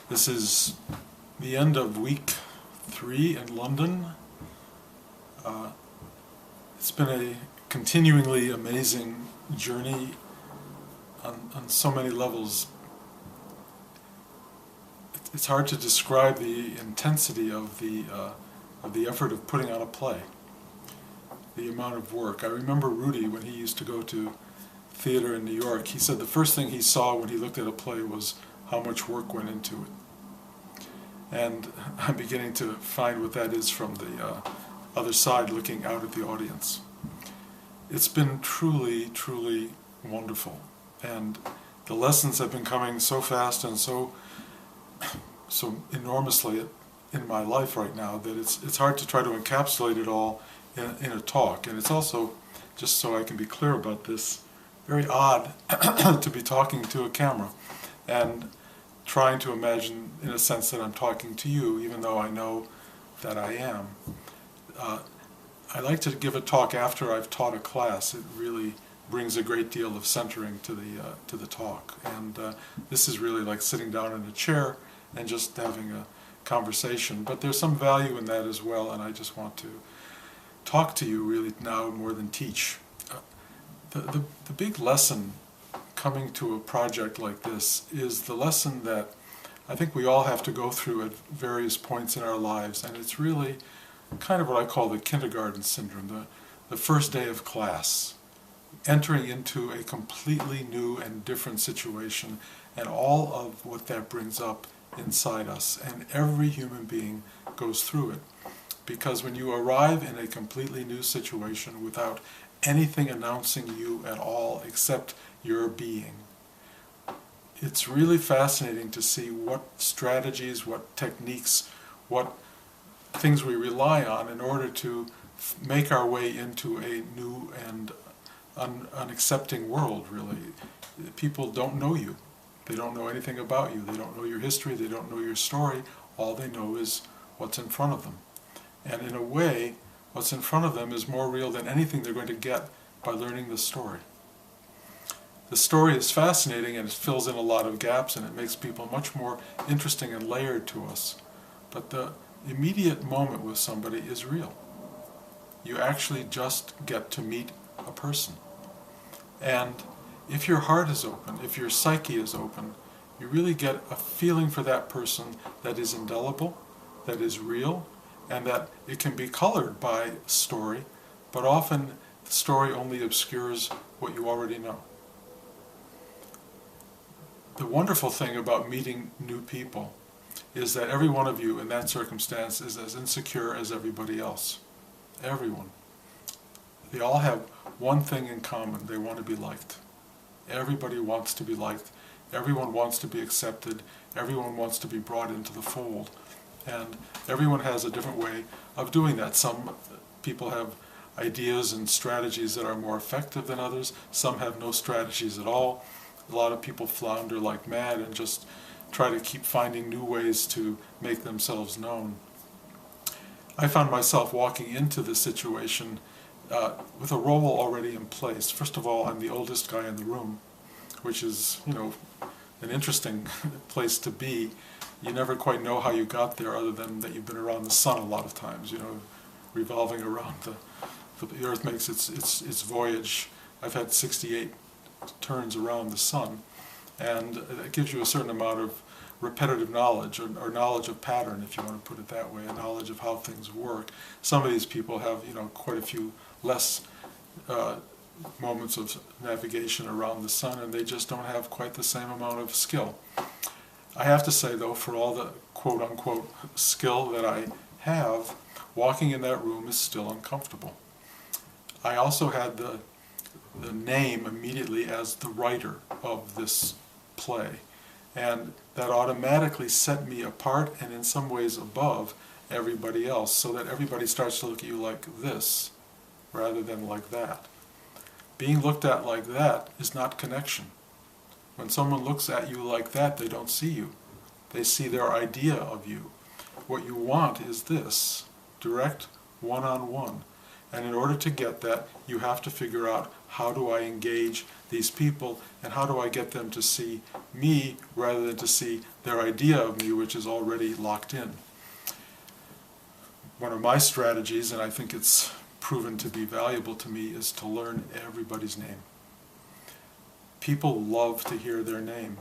This is the end of week 3 in London. It's been a continuingly amazing journey on so many levels. It's hard to describe the intensity of the effort of putting on a play, the amount of work. I remember Rudy, when he used to go to theater in New York, he said the first thing he saw when he looked at a play was how much work went into it. And I'm beginning to find what that is from the other side, looking out at the audience. It's been truly, truly wonderful. And the lessons have been coming so fast and so enormously in my life right now that it's hard to try to encapsulate it all in a talk. And it's also, just so I can be clear about this, very odd to be talking to a camera and trying to imagine, in a sense, that I'm talking to you, even though I know that I am. I like to give a talk after I've taught a class. It really brings a great deal of centering to the talk. And this is really like sitting down in a chair and just having a conversation. But there's some value in that as well, and I just want to talk to you really now more than teach. The big lesson coming to a project like this is the lesson that I think we all have to go through at various points in our lives, and it's really kind of what I call the kindergarten syndrome, the first day of class, entering into a completely new and different situation, and all of what that brings up inside us. And every human being goes through it, because when you arrive in a completely new situation without anything announcing you at all except your being, it's really fascinating to see what strategies, what techniques, what things we rely on in order to make our way into a new and unaccepting world, really. People don't know you. They don't know anything about you. They don't know your history. They don't know your story. All they know is what's in front of them. And in a way, what's in front of them is more real than anything they're going to get by learning the story. The story is fascinating, and it fills in a lot of gaps, and it makes people much more interesting and layered to us. But the immediate moment with somebody is real. You actually just get to meet a person. And if your heart is open, if your psyche is open, you really get a feeling for that person that is indelible, that is real, and that it can be colored by story, but often the story only obscures what you already know. The wonderful thing about meeting new people is that every one of you in that circumstance is as insecure as everybody else. Everyone. They all have one thing in common: they want to be liked. Everybody wants to be liked. Everyone wants to be accepted. Everyone wants to be brought into the fold. And everyone has a different way of doing that. Some people have ideas and strategies that are more effective than others. Some have no strategies at all. A lot of people flounder like mad and just try to keep finding new ways to make themselves known. I found myself walking into this situation with a role already in place. First of all, I'm the oldest guy in the room, which is, an interesting place to be. You never quite know how you got there, other than that you've been around the sun a lot of times, revolving around the Earth makes its voyage. I've had 68 turns around the sun, and it gives you a certain amount of repetitive knowledge, or knowledge of pattern, if you want to put it that way, a knowledge of how things work. Some of these people have, quite a few less moments of navigation around the sun, and they just don't have quite the same amount of skill. I have to say, though, for all the quote-unquote skill that I have, walking in that room is still uncomfortable. I also had the name immediately as the writer of this play, and that automatically set me apart and in some ways above everybody else, so that everybody starts to look at you like this rather than like that. Being looked at like that is not connection. When someone looks at you like that, they don't see you. They see their idea of you. What you want is this: direct, one-on-one. And in order to get that, you have to figure out, how do I engage these people, and how do I get them to see me rather than to see their idea of me, which is already locked in. One of my strategies, and I think it's proven to be valuable to me, is to learn everybody's name. People love to hear their name.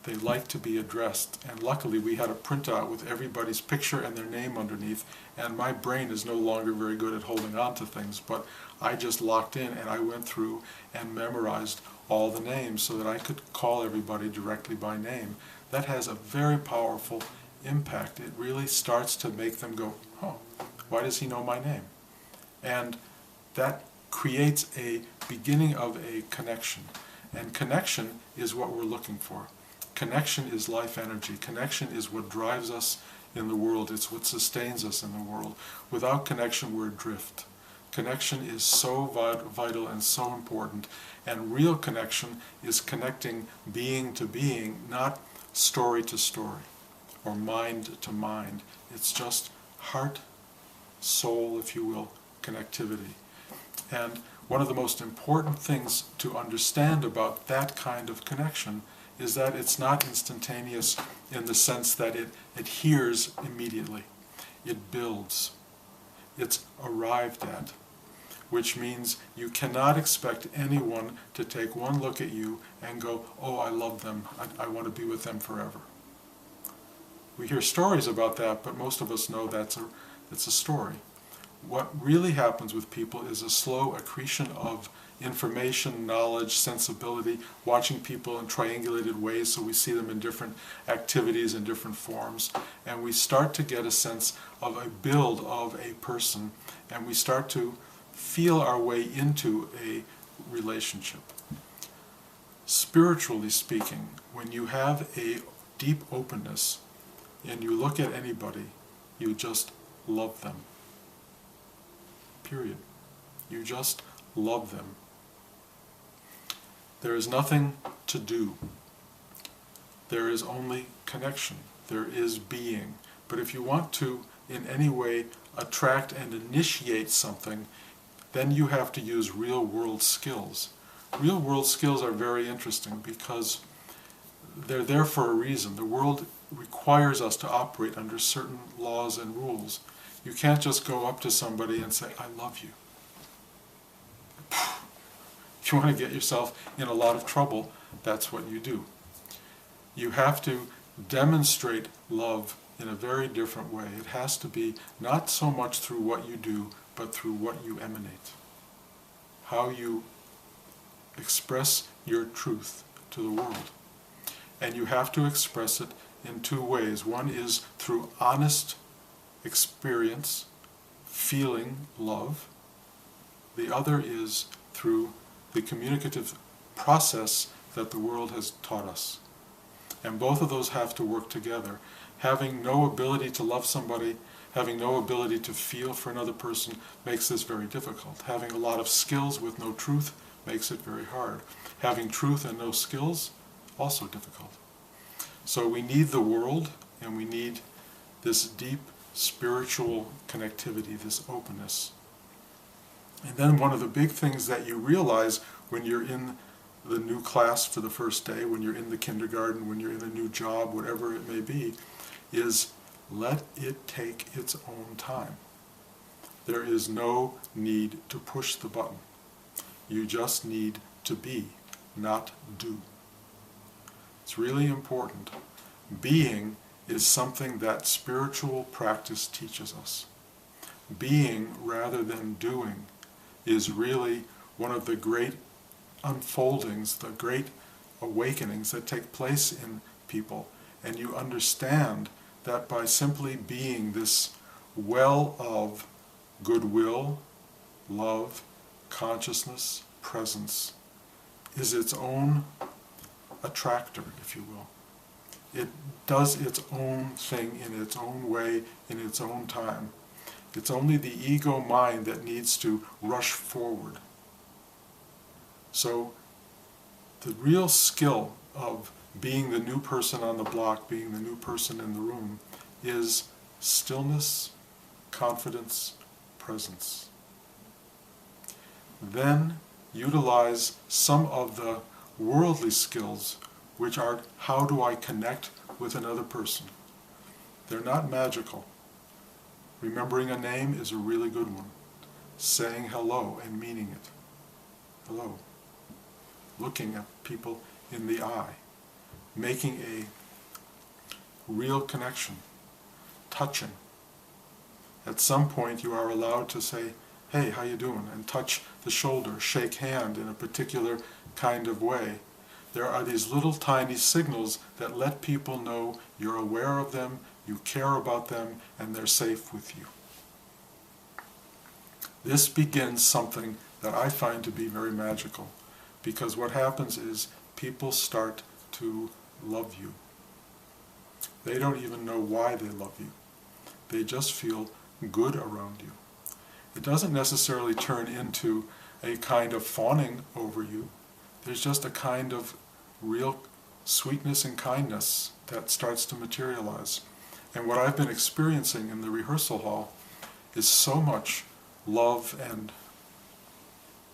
They like to be addressed, and luckily we had a printout with everybody's picture and their name underneath, and my brain is no longer very good at holding on to things, but I just locked in and I went through and memorized all the names so that I could call everybody directly by name. That has a very powerful impact. It really starts to make them go, oh, why does he know my name? And that creates a beginning of a connection. And connection is what we're looking for. Connection is life energy. Connection is what drives us in the world. It's what sustains us in the world. Without connection, we're adrift. Connection is so vital and so important. And real connection is connecting being to being, not story to story or mind to mind. It's just heart, soul, if you will, connectivity. And one of the most important things to understand about that kind of connection is that it's not instantaneous in the sense that it adheres immediately. It builds. It's arrived at, which means you cannot expect anyone to take one look at you and go, oh, I love them, I want to be with them forever. We hear stories about that, but most of us know that's a story. What really happens with people is a slow accretion of information, knowledge, sensibility, watching people in triangulated ways so we see them in different activities and different forms, and we start to get a sense of a build of a person, and we start to feel our way into a relationship. Spiritually speaking, when you have a deep openness and you look at anybody, you just love them. Period. You just love them. There is nothing to do. There is only connection. There is being. But if you want to, in any way, attract and initiate something, then you have to use real-world skills. Real-world skills are very interesting because they're there for a reason. The world requires us to operate under certain laws and rules. You can't just go up to somebody and say, I love you. If you want to get yourself in a lot of trouble, that's what you do. You have to demonstrate love in a very different way. It has to be not so much through what you do, but through what you emanate. How you express your truth to the world. And you have to express it in two ways. One is through honest experience, feeling love. The other is through the communicative process that the world has taught us. And both of those have to work together. Having no ability to love somebody, having no ability to feel for another person makes this very difficult. Having a lot of skills with no truth makes it very hard. Having truth and no skills, also difficult. So we need the world, and we need this deep spiritual connectivity, this openness. And then one of the big things that you realize when you're in the new class for the first day, when you're in the kindergarten, when you're in a new job, whatever it may be, is let it take its own time. There is no need to push the button. You just need to be, not do. It's really important. Being is something that spiritual practice teaches us. Being rather than doing is really one of the great unfoldings, the great awakenings that take place in people. And you understand that by simply being this well of goodwill, love, consciousness, presence, is its own attractor, if you will. It does its own thing in its own way, in its own time. It's only the ego mind that needs to rush forward. So the real skill of being the new person on the block, being the new person in the room, is stillness, confidence, presence. then utilize some of the worldly skills, which are how do I connect with another person. They're not magical. Remembering a name is a really good one. Saying hello and meaning it. Hello. Looking at people in the eye. Making a real connection. Touching. At some point you are allowed to say, hey, how you doing? And touch the shoulder, shake hand in a particular kind of way. There are these little tiny signals that let people know you're aware of them, you care about them, and they're safe with you. This begins something that I find to be very magical, because what happens is people start to love you. They don't even know why they love you. They just feel good around you. It doesn't necessarily turn into a kind of fawning over you. There's just a kind of real sweetness and kindness that starts to materialize. And what I've been experiencing in the rehearsal hall is so much love and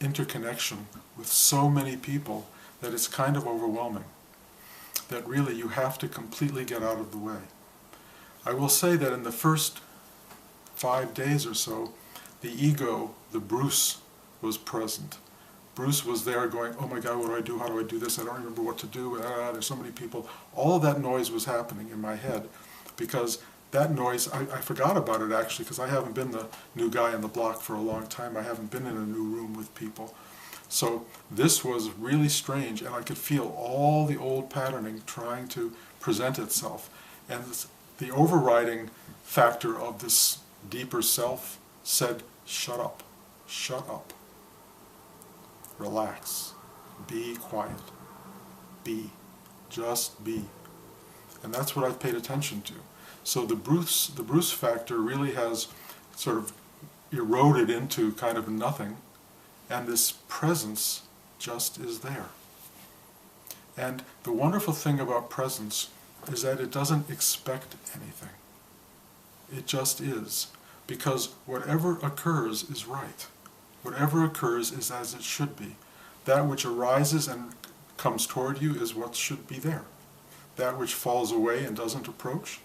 interconnection with so many people that it's kind of overwhelming. That really you have to completely get out of the way. I will say that in the first 5 days or so, the ego, the Bruce, was present. Bruce was there going, oh my God, what do I do? How do I do this? I don't remember what to do. There's so many people. All of that noise was happening in my head because that noise, I forgot about it actually because I haven't been the new guy on the block for a long time. I haven't been in a new room with people. So this was really strange, and I could feel all the old patterning trying to present itself. And the overriding factor of this deeper self said, shut up, relax, be quiet, just be. And that's what I've paid attention to. So the Bruce factor really has sort of eroded into kind of nothing, and this presence just is there. And the wonderful thing about presence is that it doesn't expect anything. It just is. Because whatever occurs is right. Whatever occurs is as it should be. That which arises and comes toward you is what should be there. That which falls away and doesn't approach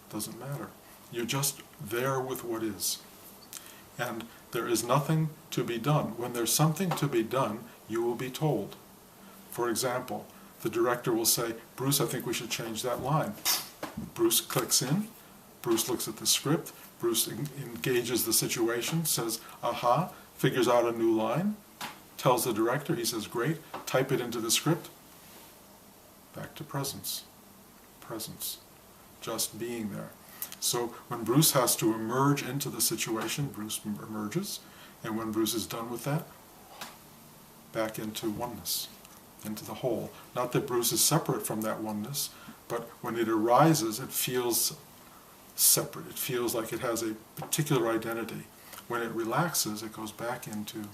doesn't matter. You're just there with what is. And there is nothing to be done. When there's something to be done, you will be told. For example, the director will say, Bruce, I think we should change that line. Bruce clicks in, Bruce looks at the script, Bruce engages the situation, says, aha, figures out a new line, tells the director, he says, great, type it into the script. Back to presence. Presence. Just being there. So when Bruce has to emerge into the situation, Bruce emerges, and when Bruce is done with that, back into oneness, into the whole. Not that Bruce is separate from that oneness, but when it arises, it feels separate. It feels like it has a particular identity. When it relaxes, it goes back into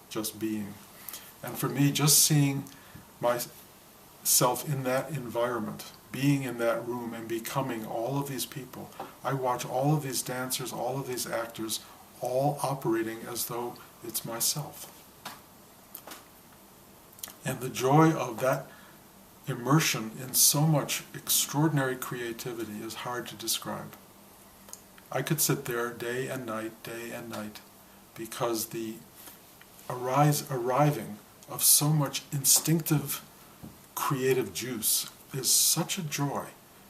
just being. And for me, just seeing myself in that environment, being in that room and becoming all of these people, I watch all of these dancers, all of these actors, all operating as though it's myself. And the joy of that immersion in so much extraordinary creativity is hard to describe. I could sit there day and night, because the arriving of so much instinctive creative juice is such a joy.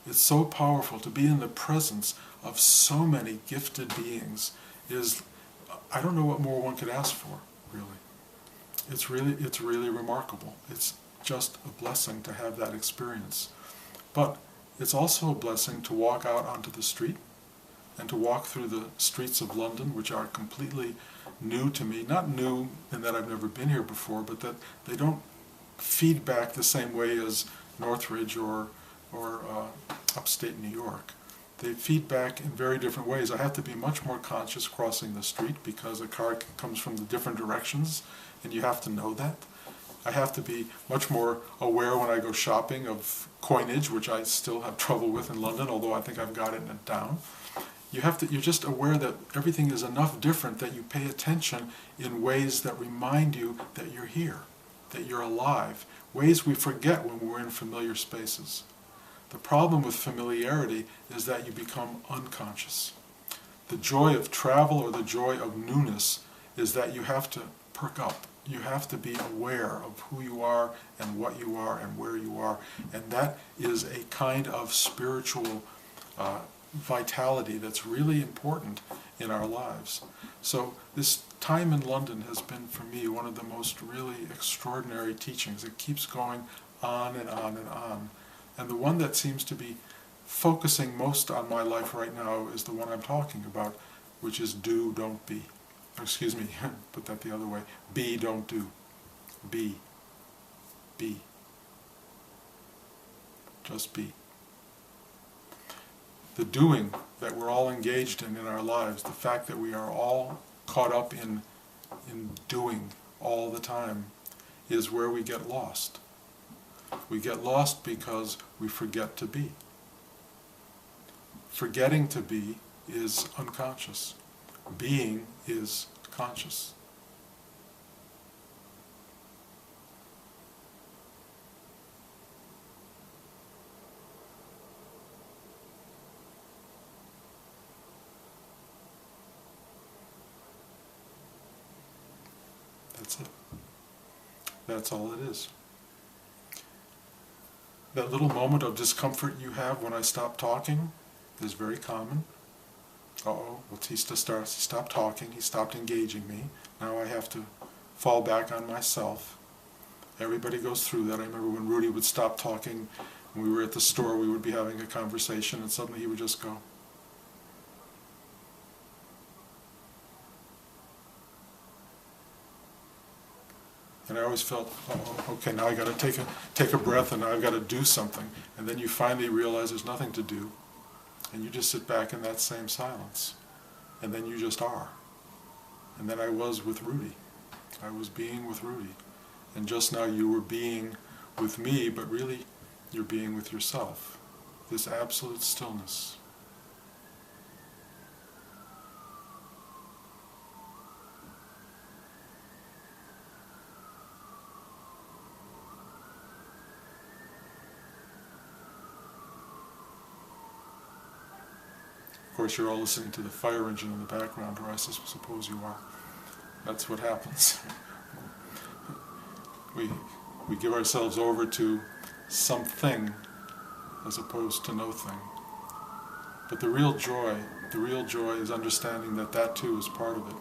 It's so powerful to be in the presence of so many gifted beings. I don't know what more one could ask for, really. It's really remarkable. It's just a blessing to have that experience. But it's also a blessing to walk out onto the street and to walk through the streets of London, which are completely new to me. Not new in that I've never been here before, but that they don't feed back the same way as Northridge or upstate New York. They feed back in very different ways. I have to be much more conscious crossing the street because a car comes from the different directions, and you have to know that. I have to be much more aware when I go shopping of coinage, which I still have trouble with in London, although I think I've gotten it down. you're just aware that everything is enough different that you pay attention in ways that remind you that you're here, that you're alive, ways we forget when we're in familiar spaces. The problem with familiarity is that you become unconscious. The joy of travel or the joy of newness is that you have to perk up. You have to be aware of who you are and what you are and where you are. And that is a kind of spiritual vitality that's really important in our lives. So this time in London has been for me one of the most really extraordinary teachings. It keeps going on and on and on. And the one that seems to be focusing most on my life right now is the one I'm talking about, which is do, don't be. Excuse me, put that the other way. Be, don't do. Be. Be. Just be. The doing that we're all engaged in our lives, the fact that we are all caught up in doing all the time, is where we get lost. We get lost because we forget to be. Forgetting to be is unconscious. Being is conscious. That's it. That's all it is. That little moment of discomfort you have when I stop talking is very common. Uh-oh, Batista starts, he stopped talking, he stopped engaging me. Now I have to fall back on myself. Everybody goes through that. I remember when Rudy would stop talking, when we were at the store, we would be having a conversation, and suddenly he would just go. And I always felt, oh, okay, now I got to take a breath, and now I've got to do something. And then you finally realize there's nothing to do, and you just sit back in that same silence. And then you just are. And then I was with Rudy. I was being with Rudy. And just now you were being with me, but really you're being with yourself. This absolute stillness. Of course, you're all listening to the fire engine in the background, or I suppose you are. That's what happens. We give ourselves over to something as opposed to no thing. But the real joy is understanding that that too is part of it.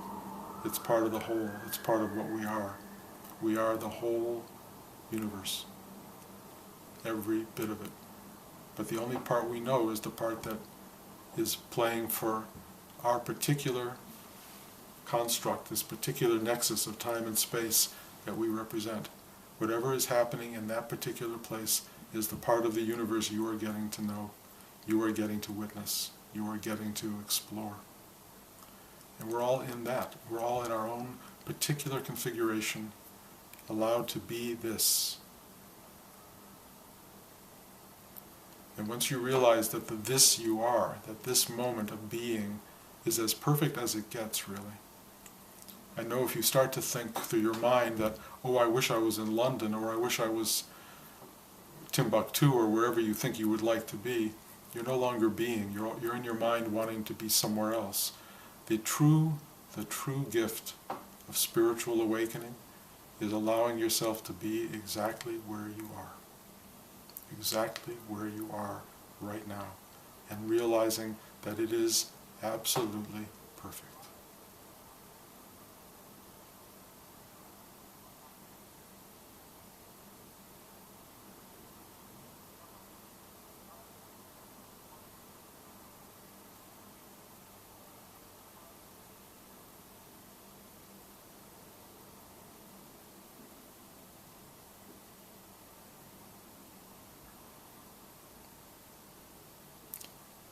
It's part of the whole. It's part of what we are. We are the whole universe. Every bit of it. But the only part we know is the part that is playing for our particular construct, this particular nexus of time and space that we represent. Whatever is happening in that particular place is the part of the universe you are getting to know, you are getting to witness, you are getting to explore. And we're all in that. We're all in our own particular configuration, allowed to be this. And once you realize that the this you are, that this moment of being is as perfect as it gets, really. I know if you start to think through your mind that, oh, I wish I was in London, or I wish I was Timbuktu, or wherever you think you would like to be, you're no longer being. You're in your mind wanting to be somewhere else. The true gift of spiritual awakening is allowing yourself to be exactly where you are. Exactly where you are right now, and realizing that it is absolutely perfect.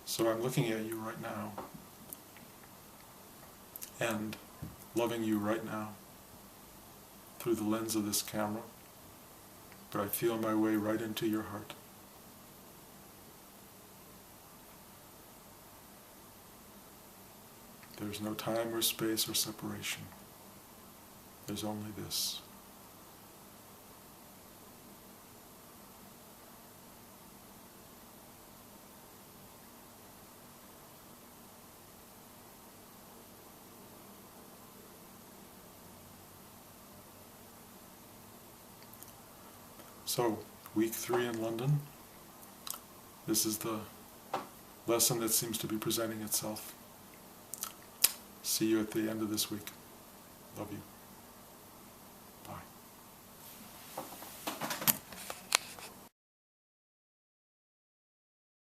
So I'm looking at you right now, and loving you right now through the lens of this camera, but I feel my way right into your heart. There's no time or space or separation. There's only this. So, week 3 in London. This is the lesson that seems to be presenting itself. See you at the end of this week. Love you.